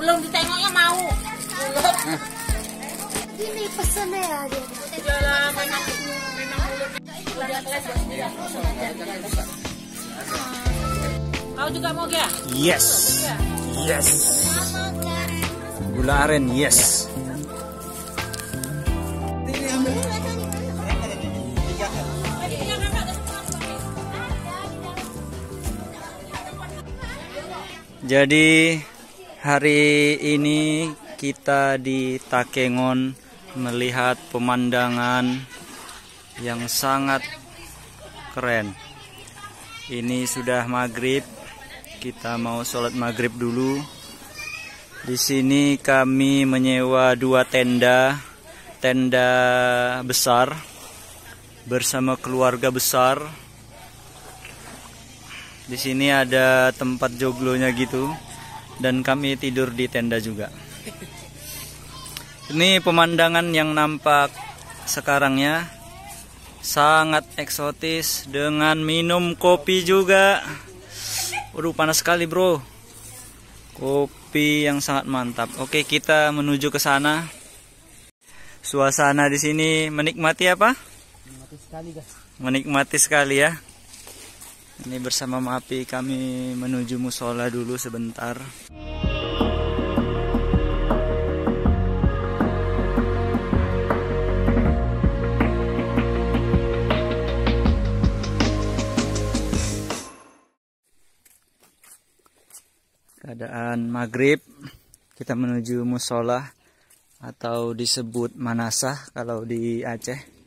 Belum ditengoknya mau. Ini pesannya ya dia. Kau juga mau ya? Yes. Yes. Gula aren, yes. Jadi hari ini kita di Takengon melihat pemandangan yang sangat keren. Ini sudah maghrib, kita mau sholat maghrib dulu. Di sini kami menyewa 2 tenda besar bersama keluarga besar. Di sini ada tempat joglonya gitu, dan kami tidur di tenda juga. Ini pemandangan yang nampak sekarang ya, sangat eksotis dengan minum kopi juga. Waduh, panas sekali bro, kopi yang sangat mantap. Oke, kita menuju ke sana. Suasana di sini menikmati apa? Menikmati sekali guys. Menikmati sekali ya. Ini bersama Mapi kami menuju musola dulu sebentar. Keadaan maghrib, kita menuju musola atau disebut manasah kalau di Aceh.